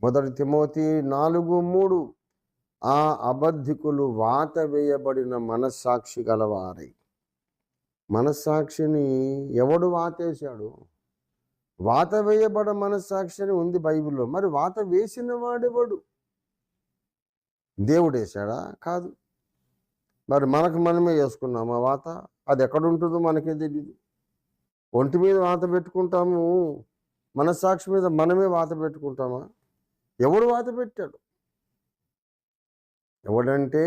మొదటి తిమోతి 4:3 ఆ అబద్ధికులు వాత వేయబడిన మనస్సాక్షి గలవారై. మనస్సాక్షిని ఎవడు వాతేశాడు? వాత వేయబడ మనస్సాక్షి అని ఉంది బైబిల్లో. మరి వాత వేసిన వాడెవడు? దేవుడేశాడా? కాదు. మరి మనకు మనమే వేసుకున్నామా వాత? అది ఎక్కడుంటుందో మనకే తెలియదు. ఒంటి మీద వాత పెట్టుకుంటాము, మనస్సాక్షి మీద మనమే వాత పెట్టుకుంటామా? ఎవడు వాత పెట్టాడు? ఎవడంటే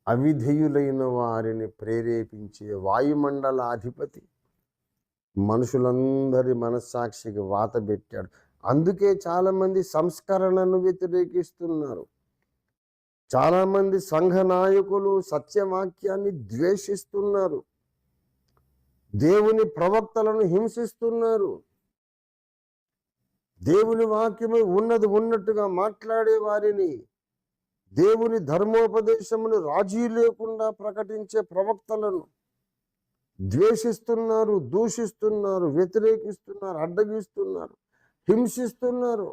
అవిధేయులైన వారిని ప్రేరేపించే వాయుమండలాధిపతి మనుషులందరి మనస్సాక్షికి వాత పెట్టాడు. అందుకే చాలామంది సంస్కరణను వ్యతిరేకిస్తున్నారు. చాలామంది సంఘ నాయకులు సత్యవాక్యాన్ని ద్వేషిస్తున్నారు. దేవుని ప్రవక్తలను హింసిస్తున్నారు. దేవుని వాక్యమే ఉన్నది ఉన్నట్టుగా మాట్లాడే వారిని, దేవుని ధర్మోపదేశమును రాజీ లేకుండా ప్రకటించే ప్రవక్తలను ద్వేషిస్తున్నారు, దూషిస్తున్నారు, వ్యతిరేకిస్తున్నారు, అడ్డగిస్తున్నారు, హింసిస్తున్నారు.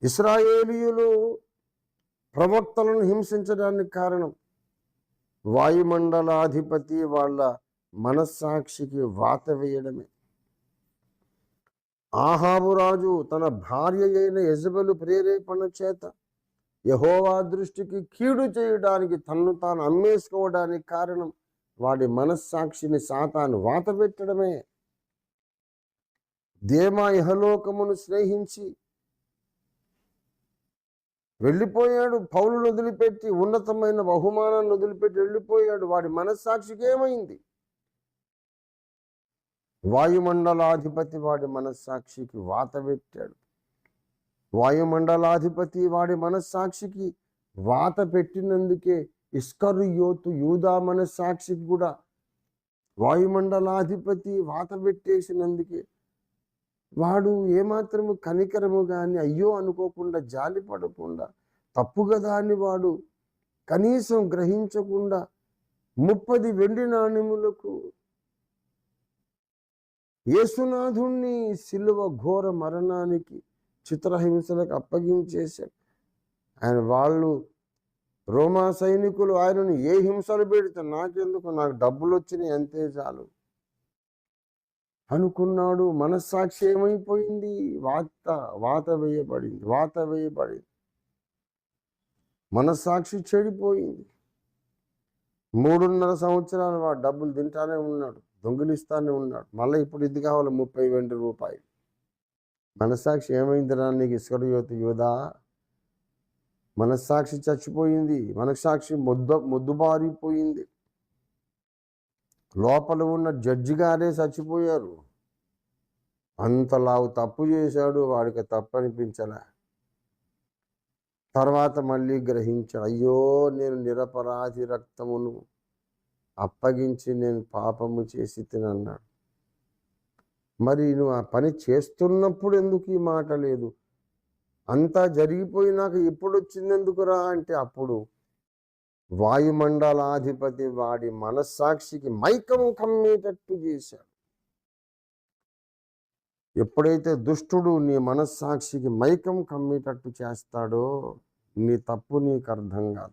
ఇశ్రాయేలీయులు ప్రవక్తలను హింసించడానికి కారణం వాయుమండలాధిపతి వాళ్ళ మనస్సాక్షికి వాత వేయడమే. ఆహాబు రాజు తన భార్య అయిన యెజెబెలు ప్రేరేపణ చేత యెహోవా దృష్టికి కీడు చేయడానికి తన్ను తాను అమ్మేసుకోవడానికి కారణం వాడి మనస్సాక్షిని సాతాను వాత పెట్టడమే. దేమా ఇహలోకమును స్నేహించి వెళ్ళిపోయాడు. పౌలును వదిలిపెట్టి, ఉన్నతమైన బహుమానాన్ని వదిలిపెట్టి వెళ్ళిపోయాడు. వాడి మనస్సాక్షికి ఏమైంది? వాయుమండలాధిపతి వాడి మనస్సాక్షికి వాత పెట్టాడు. వాయుమండలాధిపతి వాడి మనస్సాక్షికి వాత పెట్టినందుకే ఇస్కరియోతు యూదా మనస్సాక్షికి కూడా వాయుమండలాధిపతి వాత పెట్టేసినందుకే వాడు ఏమాత్రము కనికరము కానీ అయ్యో అనుకోకుండా, జాలి పడకుండా, తప్పు కదా అని వాడు కనీసం గ్రహించకుండా 30 వెండి నాణెములకు యేసునాథుణ్ణి సిలువ ఘోర మరణానికి, చిత్రహింసలకు అప్పగించేశాడు. వాళ్ళు రోమా సైనికులు ఆయనను ఏ హింసలు పెడితే నాకెందుకు, నాకు డబ్బులు వచ్చినాయి అంతే చాలు అనుకున్నాడు. మనస్సాక్షి ఏమైపోయింది? వాత వేయబడింది. మనస్సాక్షి చెడిపోయింది. 3.5 సంవత్సరాలు వాడు డబ్బులు తింటానే ఉన్నాడు, దొంగిలిస్తానే ఉన్నాడు. మళ్ళీ ఇప్పుడు ఇది కావాలి 30 వెండి రూపాయలు. మనస్సాక్షి ఏమైందిరా నీకు ఇస్కరియోతు యూదా? మనస్సాక్షి చచ్చిపోయింది. మనస్సాక్షి మొద్దుబారిపోయింది. లోపల ఉన్న జడ్జి గారే చచ్చిపోయారు. అంతలావు తప్పు చేశాడు, వాడికి తప్పు అనిపించలే. తర్వాత మళ్ళీ గ్రహించాడు, అయ్యో నేను నిరపరాధి రక్తమును అప్పగించి నేను పాపము చేసి తినన్నాడు. మరి నువ్వు ఆ పని చేస్తున్నప్పుడు ఎందుకు ఈ మాట లేదు? అంతా జరిగిపోయినాక ఎప్పుడు వచ్చిందెందుకురా అంటే అప్పుడు వాయుమండలాధిపతి వాడి మనస్సాక్షికి మైకం కమ్మేటట్టు చేశాడు. ఎప్పుడైతే దుష్టుడు నీ మనస్సాక్షికి మైకం కమ్మేటట్టు చేస్తాడో నీ తప్పు నీకు అర్థం కాదు.